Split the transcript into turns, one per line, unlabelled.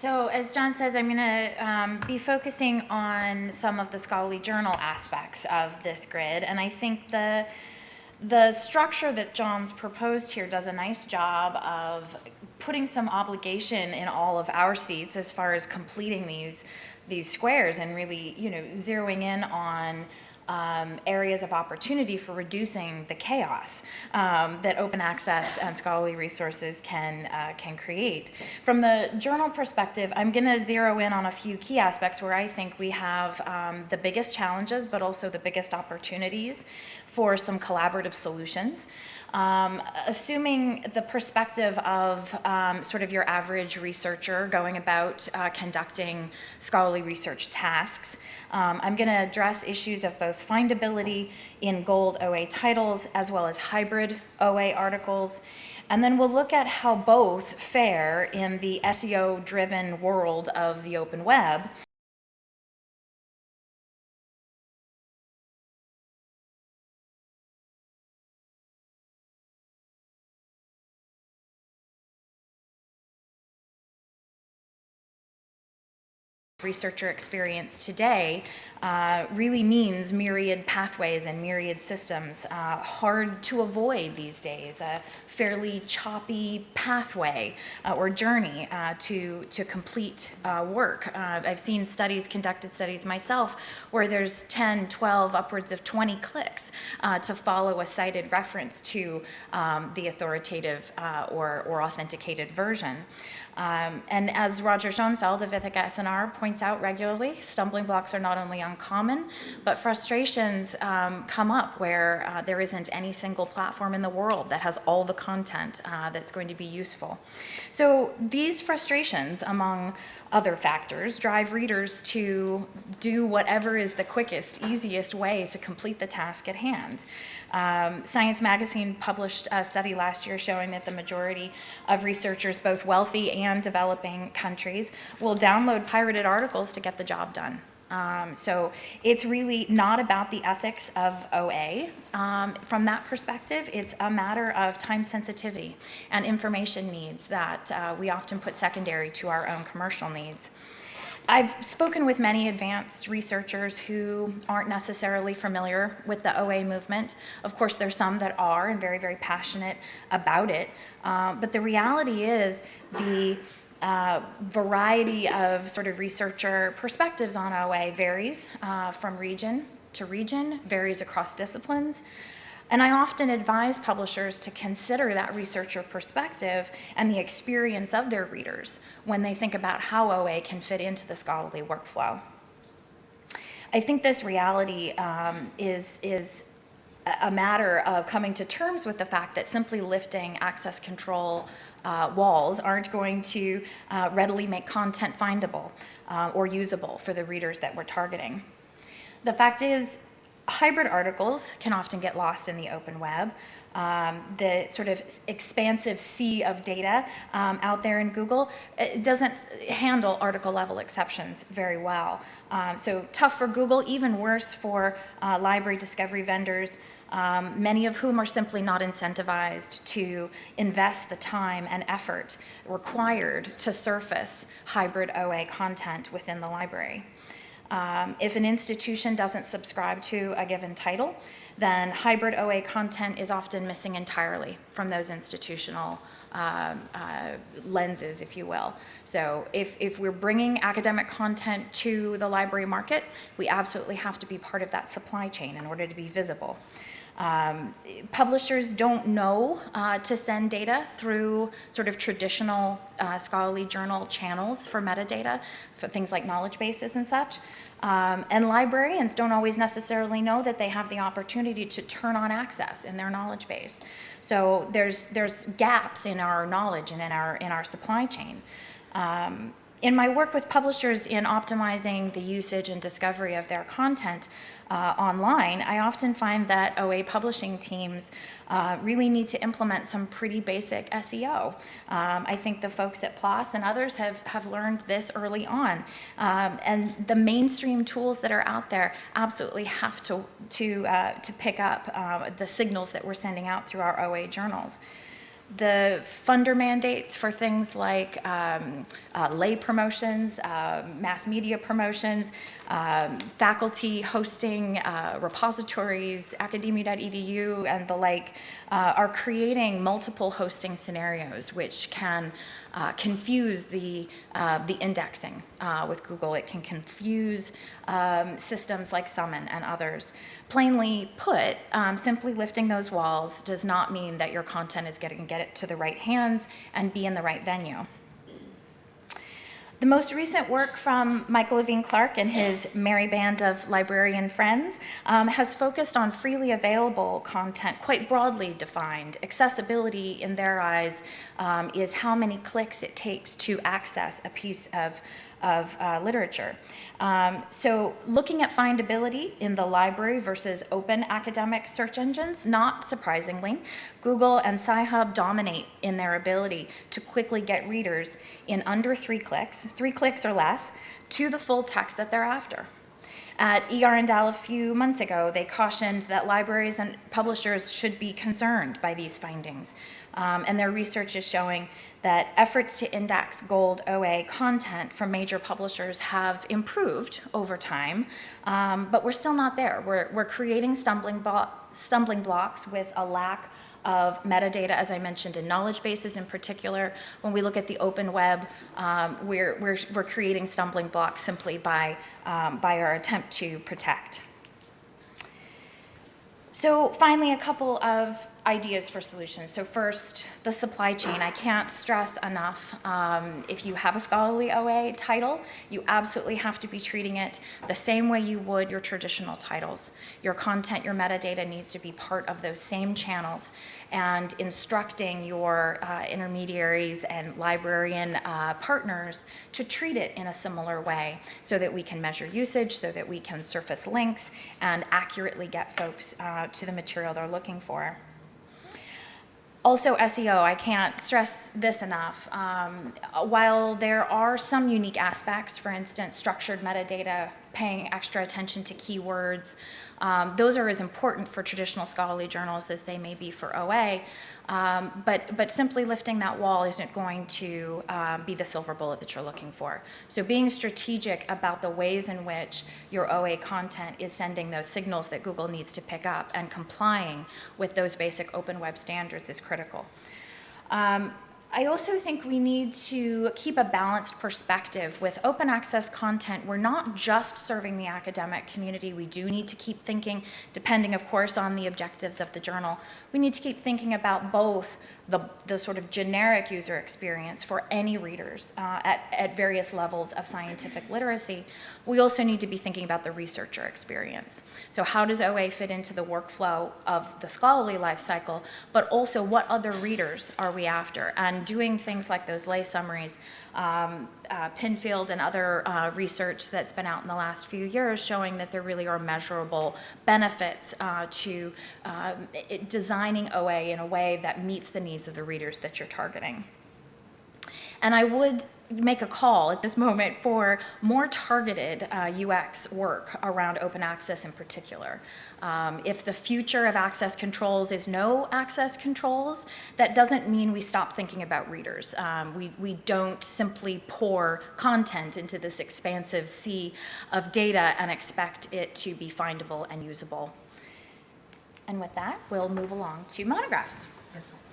So as John says, I'm going to be focusing on some of the scholarly journal aspects of this grid, and I think the structure that John's proposed here does a nice job of putting some obligation in all of our seats as far as completing these squares and really, zeroing in on areas of opportunity for reducing the chaos that open access and scholarly resources can create. From the journal perspective, I'm going to zero in on a few key aspects where I think we have the biggest challenges, but also the biggest opportunities for some collaborative solutions. Assuming the perspective of sort of your average researcher going about conducting scholarly research tasks, I'm going to address issues of both findability in gold OA titles as well as hybrid OA articles. And then we'll look at how both fare in the SEO-driven world of the open web. Researcher experience today really means myriad pathways and myriad systems, hard to avoid these days, a fairly choppy pathway or journey to complete work. I've seen conducted studies myself, where there's 10, 12, upwards of 20 clicks to follow a cited reference to the authoritative or authenticated version. And as Roger Schoenfeld of Ithaca SNR points out regularly, stumbling blocks are not only uncommon, but frustrations come up where there isn't any single platform in the world that has all the content that's going to be useful. So these frustrations, among other factors, drive readers to do whatever is the quickest, easiest way to complete the task at hand. Science Magazine published a study last year showing that the majority of researchers, both wealthy and developing countries, will download pirated articles to get the job done. So it's really not about the ethics of OA. From that perspective, it's a matter of time sensitivity and information needs that we often put secondary to our own commercial needs. I've spoken with many advanced researchers who aren't necessarily familiar with the OA movement. Of course, there's some that are and very, very passionate about it. But the reality is the variety of sort of researcher perspectives on OA varies from region to region, varies across disciplines. And I often advise publishers to consider that researcher perspective and the experience of their readers when they think about how OA can fit into the scholarly workflow. I think this reality is a matter of coming to terms with the fact that simply lifting access control walls aren't going to readily make content findable or usable for the readers that we're targeting. The fact is, hybrid articles can often get lost in the open web. The sort of expansive sea of data out there in Google, it doesn't handle article level exceptions very well. So tough for Google, even worse for library discovery vendors, many of whom are simply not incentivized to invest the time and effort required to surface hybrid OA content within the library. If an institution doesn't subscribe to a given title, then hybrid OA content is often missing entirely from those institutional lenses, if you will. So if we're bringing academic content to the library market, we absolutely have to be part of that supply chain in order to be visible. Publishers don't know to send data through sort of traditional scholarly journal channels for metadata, for things like knowledge bases and such. And librarians don't always necessarily know that they have the opportunity to turn on access in their knowledge base. So there's gaps in our knowledge and in our supply chain. In my work with publishers in optimizing the usage and discovery of their content online, I often find that OA publishing teams really need to implement some pretty basic SEO. I think the folks at PLOS and others have learned this early on. And the mainstream tools that are out there absolutely have to pick up the signals that we're sending out through our OA journals. The funder mandates for things like lay promotions, mass media promotions, faculty hosting repositories, academia.edu, and the like are creating multiple hosting scenarios, which can confuse the indexing with Google. It can confuse systems like Summon and others. Plainly put, simply lifting those walls does not mean that your content is going to get it to the right hands and be in the right venue. The most recent work from Michael Levine Clark and his merry band of librarian friends has focused on freely available content, quite broadly defined. Accessibility, in their eyes, is how many clicks it takes to access a piece of literature. So looking at findability in the library versus open academic search engines, not surprisingly, Google and Sci-Hub dominate in their ability to quickly get readers in under 3 clicks or less, to the full text that they're after. At ER and Dal a few months ago, they cautioned that libraries and publishers should be concerned by these findings. And their research is showing that efforts to index gold OA content from major publishers have improved over time, but we're still not there. We're creating stumbling blocks with a lack of metadata, as I mentioned, in knowledge bases in particular. When we look at the open web, we're creating stumbling blocks simply by our attempt to protect. So finally, a couple of ideas for solutions. So first, the supply chain. I can't stress enough, if you have a scholarly OA title, you absolutely have to be treating it the same way you would your traditional titles. Your content, your metadata needs to be part of those same channels, and instructing your intermediaries and librarian partners to treat it in a similar way so that we can measure usage, so that we can surface links and accurately get folks to the material they're looking for. Also SEO, I can't stress this enough. While there are some unique aspects, for instance, structured metadata, paying extra attention to keywords, those are as important for traditional scholarly journals as they may be for OA, but simply lifting that wall isn't going to be the silver bullet that you're looking for. So being strategic about the ways in which your OA content is sending those signals that Google needs to pick up and complying with those basic open web standards is critical. I also think we need to keep a balanced perspective. With open access content, we're not just serving the academic community. We do need to keep thinking, depending of course on the objectives of the journal, we need to keep thinking about both the sort of generic user experience for any readers at various levels of scientific literacy. We also need to be thinking about the researcher experience. So how does OA fit into the workflow of the scholarly life cycle, but also what other readers are we after? And doing things like those lay summaries, Pinfield and other research that's been out in the last few years showing that there really are measurable benefits to designing OA in a way that meets the needs of the readers that you're targeting. And I would make a call at this moment for more targeted UX work around open access in particular. If the future of access controls is no access controls, that doesn't mean we stop thinking about readers. We don't simply pour content into this expansive sea of data and expect it to be findable and usable. And with that, we'll move along to monographs.
Excellent.